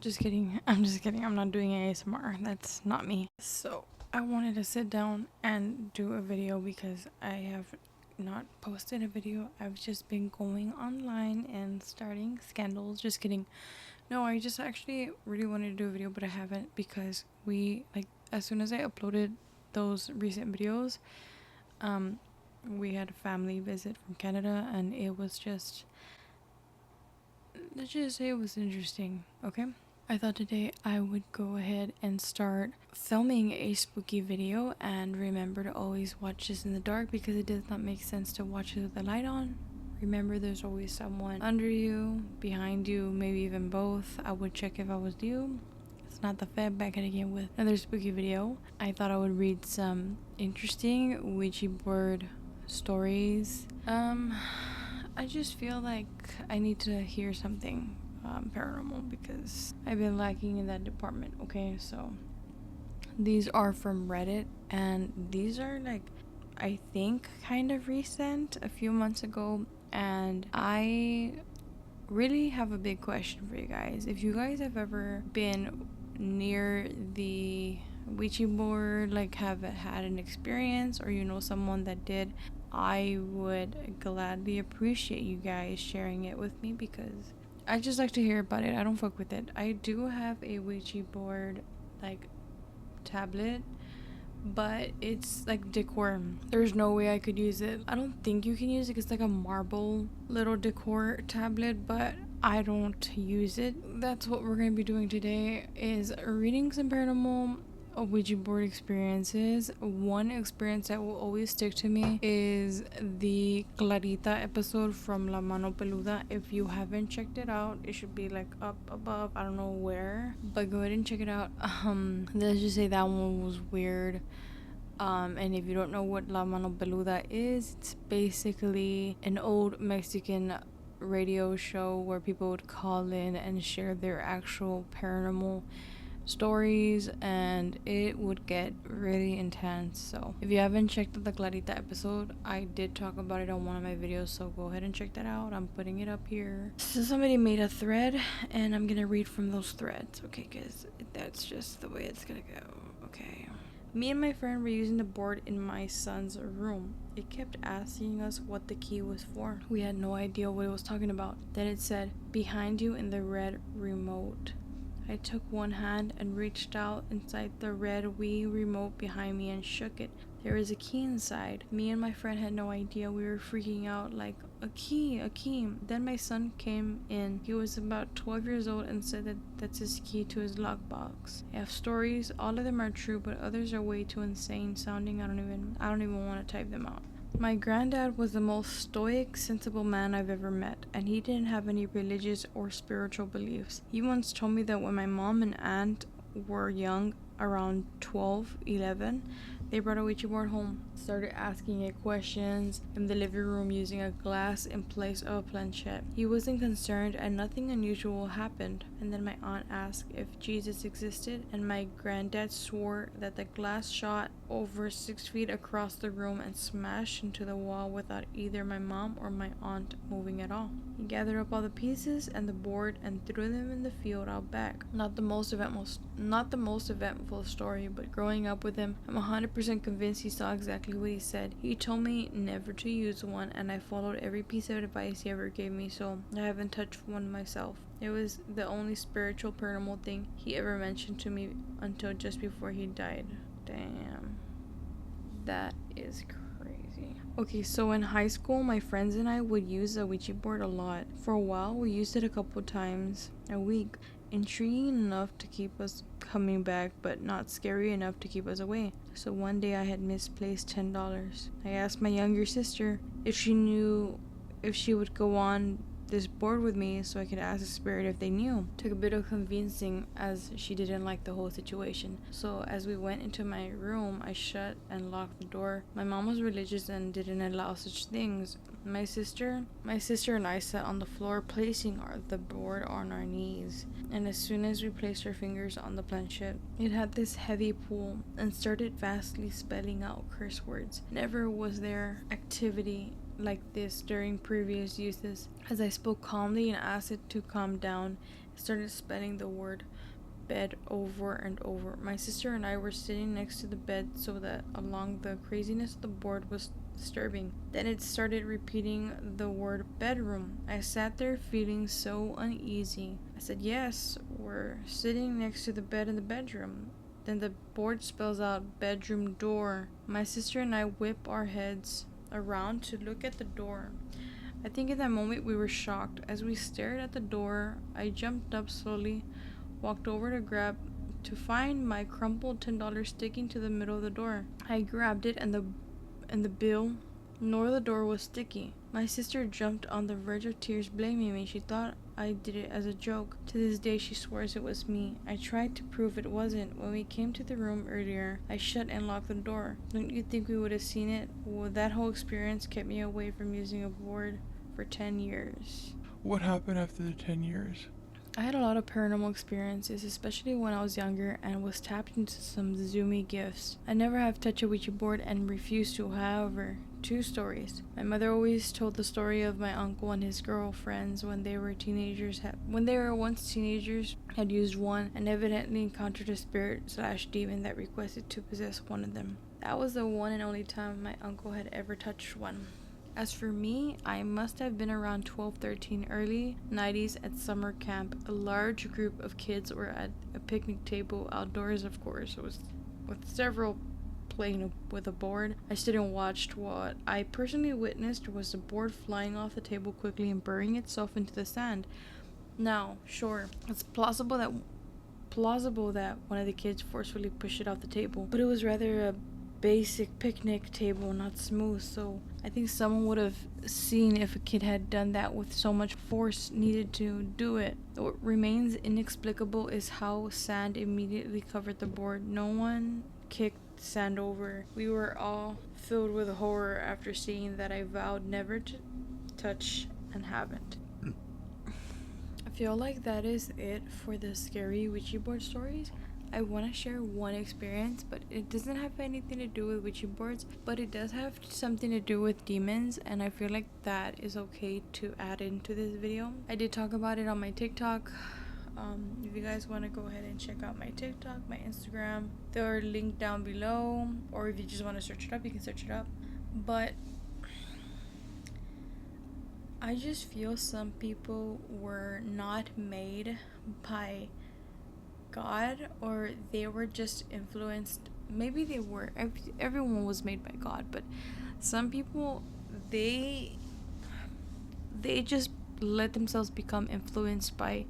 Just kidding. I'm just kidding. I'm not doing ASMR. That's not me. So I wanted to sit down and do a video because I have not posted a video. I've just been going online and starting scandals. Just kidding. No, I just actually really wanted to do a video, but I haven't because as soon as I uploaded those recent videos, we had a family visit from Canada, and it was just, let's just say it was interesting. Okay. I thought today I would go ahead and start filming a spooky video, and remember to always watch this in the dark because it does not make sense to watch it with the light on. Remember, there's always someone under you, behind you, maybe even both. I would check if I was you. It's not the Fed back again with another spooky video. I thought I would read some interesting Ouija board stories. I just feel like I need to hear something paranormal because I've been lacking in that department. Okay, so these are from Reddit, and these are I think kind of recent, a few months ago, and I really have a big question for you guys. If you guys have ever been near the Ouija board, have had an experience, or you know someone that did, I would gladly appreciate you guys sharing it with me because I just like to hear about it. I don't fuck with it. I do have a Ouija board tablet, but it's decor. There's no way I could use it. I don't think you can use it. It's like a marble little decor tablet, but I don't use it. That's what we're gonna be doing today, is reading some paranormal Ouija board experiences. One experience that will always stick to me is the Clarita episode from La Mano Peluda. If you haven't checked it out, it should be up above, I don't know where, but go ahead and check it out. Let's just say that one was weird. And if you don't know what La Mano Peluda is, it's basically an old Mexican radio show where people would call in and share their actual paranormal stories, and it would get really intense. So if you haven't checked out the Clarita episode, I did talk about it on one of my videos, so go ahead and check that out. I'm putting it up here. So somebody made a thread, and I'm gonna read from those threads, okay, because that's just the way it's gonna go. Okay. Me and my friend were using the board in my son's room. It kept asking us what the key was for. We had no idea what it was talking about. Then it said, "Behind you in the red remote." I took one hand and reached out inside the red Wii remote behind me and shook it. There was a key inside. Me and my friend had no idea. We were freaking out a key, a key. Then my son came in. He was about 12 years old and said that that's his key to his lockbox. I have stories. All of them are true, but others are way too insane sounding. I don't even want to type them out. My granddad was the most stoic, sensible man I've ever met, and he didn't have any religious or spiritual beliefs. He once told me that when my mom and aunt were young, around 12, 11, they brought a Ouija board home, started asking it questions in the living room using a glass in place of a planchette. He wasn't concerned and nothing unusual happened. And then my aunt asked if Jesus existed, and my granddad swore that the glass shot over 6 feet across the room and smashed into the wall without either my mom or my aunt moving at all. He gathered up all the pieces and the board and threw them in the field out back. Not the most eventful story, but growing up with him, I'm 100% convinced he saw exactly what he said. He told me never to use one, and I followed every piece of advice he ever gave me, so I haven't touched one myself. It was the only spiritual paranormal thing he ever mentioned to me until just before he died. Damn. That is crazy. Okay, so in high school, my friends and I would use the Ouija board a lot. For a while, we used it a couple times a week. Intriguing enough to keep us coming back, but not scary enough to keep us away. So one day I had misplaced $10. I asked my younger sister if she knew if she would go on this board with me so I could ask the spirit if they knew. Took a bit of convincing as she didn't like the whole situation. So as we went into my room, I shut and locked the door. My mom was religious and didn't allow such things. My sister and I sat on the floor, placing the board on our knees. And as soon as we placed our fingers on the planchette, it had this heavy pull and started fastly spelling out curse words. Never was there activity like this during previous uses. As I spoke calmly and asked it to calm down, it started spelling the word bed over and over. My sister and I were sitting next to the bed so that along the craziness of the board was disturbing. Then it started repeating the word bedroom. I sat there feeling so uneasy. I said, yes, we're sitting next to the bed in the bedroom. Then the board spells out bedroom door. My sister and I whip our heads around to look at the door. I think in that moment we were shocked. As we stared at the door, I jumped up slowly, walked over to find my crumpled $10 sticking to the middle of the door. I grabbed it and the bill nor the door was sticky. My sister jumped on the verge of tears, blaming me. She thought I did it as a joke. To this day, she swears it was me. I tried to prove it wasn't. When we came to the room earlier, I shut and locked the door. Don't you think we would have seen it? Well, that whole experience kept me away from using a board for 10 years. What happened after the 10 years? I had a lot of paranormal experiences, especially when I was younger and was tapped into some zoomy gifts. I never have touched a Ouija board and refused to, however. 2 stories. My mother always told the story of my uncle and his girlfriends when they were once teenagers, had used one and evidently encountered a spirit/demon that requested to possess one of them. That was the one and only time my uncle had ever touched one. As for me, I must have been around 12-13, early 90s at summer camp. A large group of kids were at a picnic table outdoors, of course. It was with several playing with a board. I stood and watched. What I personally witnessed was the board flying off the table quickly and burying itself into the sand. Now, sure, it's plausible that one of the kids forcefully pushed it off the table, but it was rather a basic picnic table, not smooth, so I think someone would have seen if a kid had done that with so much force needed to do it. What remains inexplicable is how sand immediately covered the board. No one kicked sand over. We were all filled with horror after seeing that. I vowed never to touch and haven't. I feel like that is it for the scary Ouija board stories. I want to share one experience, but it doesn't have anything to do with Ouija boards, but it does have something to do with demons, and I feel like that is okay to add into this video. I did talk about it on my TikTok. If you guys want to go ahead and check out my TikTok, my Instagram, they're linked down below, or if you just want to search it up, you can search it up. But I just feel some people were not made by God, or they were just influenced. Maybe they were. Everyone was made by God, but some people, they just let themselves become influenced by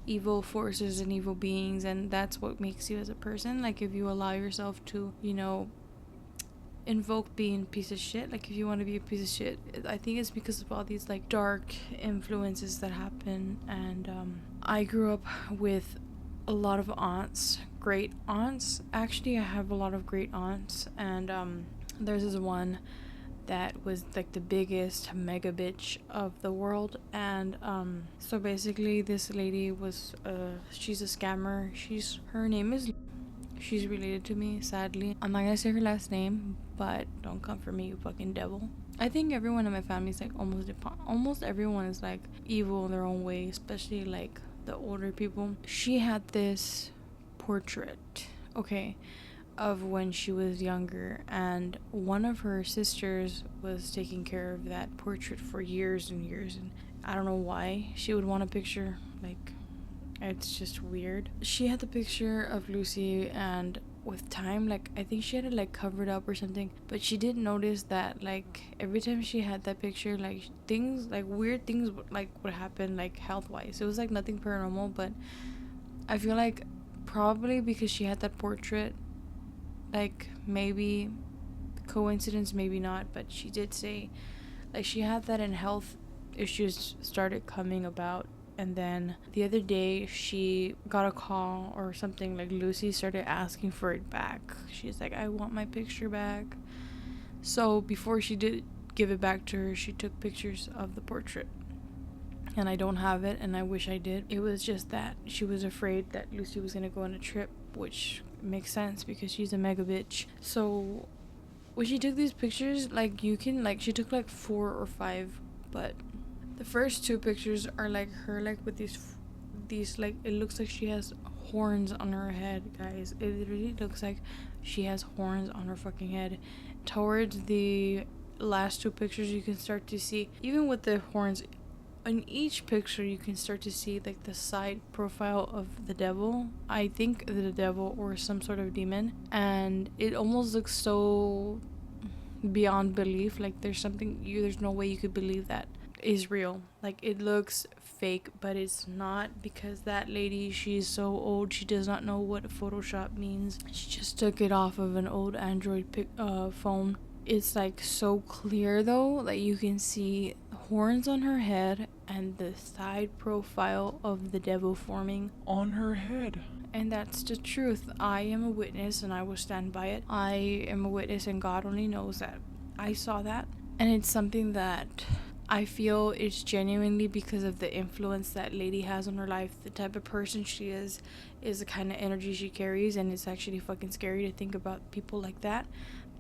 evil forces and evil beings, and that's what makes you as a person. Like, if you allow yourself to, invoke being a piece of shit, like if you want to be a piece of shit, I think it's because of all these like dark influences that happen. And I grew up with a lot of aunts, great aunts. Actually, I have a lot of great aunts, and there's this one that was like the biggest mega bitch of the world. And so basically this lady was she's a scammer. Her name is, she's related to me, sadly. I'm not gonna say her last name, but don't come for me, you fucking devil. I think everyone in my family is like almost everyone is like evil in their own way, especially like the older people. She had this portrait, okay, of when she was younger, and one of her sisters was taking care of that portrait for years and years, and I don't know why she would want a picture. Like, it's just weird. She had the picture of Lucy, and with time, like, I think she had it like covered up or something, but she did notice that like every time she had that picture, like things, like weird things would happen, like health wise. It was like nothing paranormal, but I feel like probably because she had that portrait, like maybe coincidence, maybe not, but she did say like she had that, and health issues started coming about. And then the other day she got a call or something, like Lucy started asking for it back. She's like, I want my picture back. So before she did give it back to her, she took pictures of the portrait, and I don't have it, and I wish I did. It was just that she was afraid that Lucy was gonna go on a trip, which makes sense because she's a mega bitch. So when she took these pictures, like you can, like, she took like 4 or 5, but the first 2 pictures are like her like with these like, it looks like she has horns on her head, guys. It literally looks like she has horns on her fucking head. Towards the last two pictures, you can start to see, even with the horns, in each picture you can start to see like the side profile of the devil. I think the devil or some sort of demon, and it almost looks so beyond belief. Like there's no way you could believe that is real. Like it looks fake, but it's not, because that lady, she's so old, she does not know what Photoshop means. She just took it off of an old Android phone. It's like so clear though, like you can see horns on her head and the side profile of the devil forming On her head. and that's the truth. I am a witness and I will stand by it. I am a witness and God only knows that I saw that. And it's something that I feel it's genuinely because of the influence that lady has on her life. The type of person she is the kind of energy she carries, and it's actually fucking scary to think about people like that,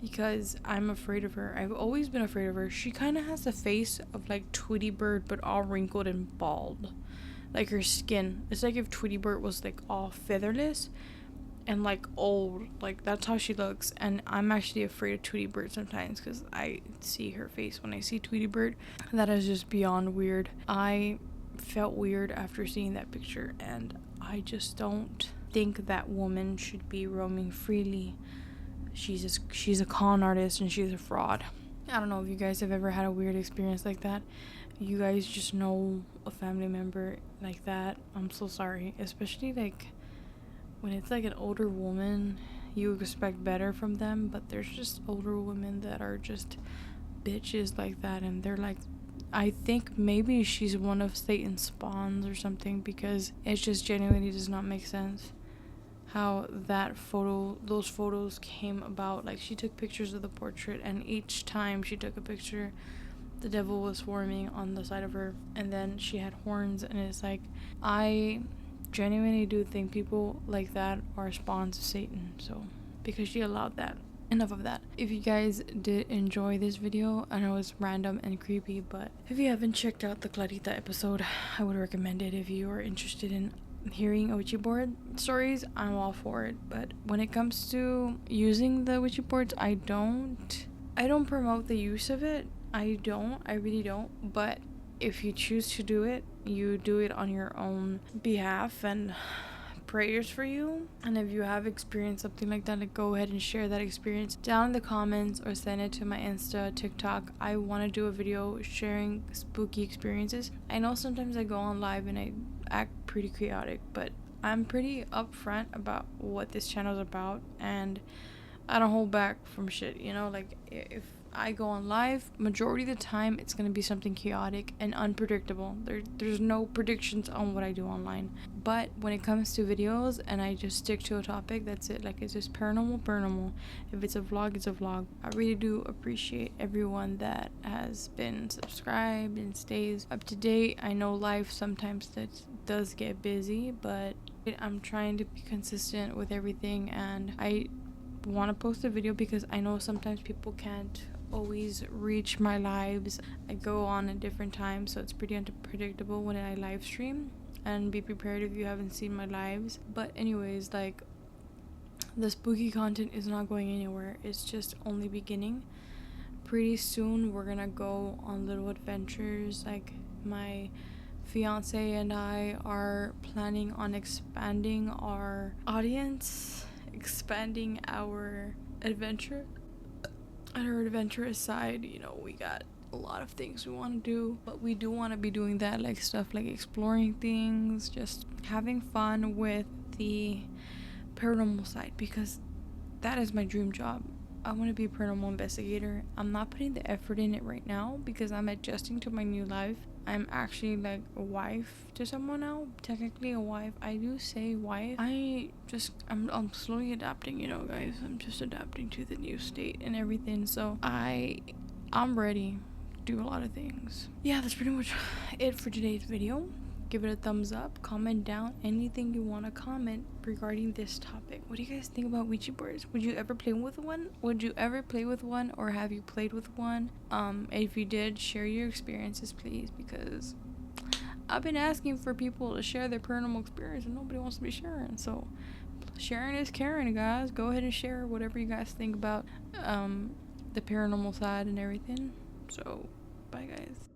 because I'm afraid of her. I've always been afraid of her. She kind of has the face of like Tweety Bird, but all wrinkled and bald. Like her skin, it's like if Tweety Bird was like all featherless and like old. Like that's how she looks. And I'm actually afraid of Tweety Bird sometimes because I see her face when I see Tweety Bird. That is just beyond weird. I felt weird after seeing that picture, and I just don't think that woman should be roaming freely. She's a con artist and she's a fraud. I don't know if you guys have ever had a weird experience like that. You guys just know a family member like that. I'm so sorry. Especially like when it's like an older woman, you expect better from them, but there's just older women that are just bitches like that, and they're like, I think maybe she's one of Satan's spawns or something, because it just genuinely does not make sense how those photos came about. Like she took pictures of the portrait, and each time she took a picture, the devil was forming on the side of her, and then she had horns, and it's like, I genuinely do think people like that are spawns of Satan. So because she allowed that. Enough of that. If you guys did enjoy this video, I know it's random and creepy, but if you haven't checked out the Clarita episode, I would recommend it. If you are interested in hearing Ouija board stories, I'm all for it. But when it comes to using the Ouija boards, I don't promote the use of it. I really don't. But if you choose to do it, you do it on your own behalf, and prayers for you. And if you have experienced something like that, like go ahead and share that experience down in the comments or send it to my Insta, TikTok. I want to do a video sharing spooky experiences. I know sometimes I go on live and I act pretty chaotic, but I'm pretty upfront about what this channel is about, and I don't hold back from shit, you know. Like if I go on live, majority of the time it's gonna be something chaotic and unpredictable. There's no predictions on what I do online. But when it comes to videos and I just stick to a topic, that's it. Like it's just paranormal. If it's a vlog, it's a vlog. I really do appreciate everyone that has been subscribed and stays up to date. I know life sometimes that does get busy, but I'm trying to be consistent with everything, and I want to post a video because I know sometimes people can't always reach my lives. I go on at different times, so it's pretty unpredictable when I live stream, and be prepared if you haven't seen my lives. But anyways, like the spooky content is not going anywhere, it's just only beginning. Pretty soon we're gonna go on little adventures. Like my fiance and I are planning on expanding our audience, expanding our adventure. On our adventurous side, you know, we got a lot of things we want to do, but we do want to be doing that, like stuff like exploring things, just having fun with the paranormal side, because that is my dream job. I want to be a paranormal investigator. I'm not putting the effort in it right now because I'm adjusting to my new life. I'm actually like a wife to someone now. Technically a wife. I do say wife. I'm slowly adapting, you know, guys. I'm just adapting to the new state and everything. So I'm ready to do a lot of things. Yeah, that's pretty much it for today's video. Give it a thumbs up, comment down anything you want to comment regarding this topic. What do you guys think about Ouija boards? Would you ever play with one? Would you ever play with one, or have you played with one? If you did, share your experiences please, because I've been asking for people to share their paranormal experience and nobody wants to be sharing. So sharing is caring, guys. Go ahead and share whatever you guys think about the paranormal side and everything. So bye, guys.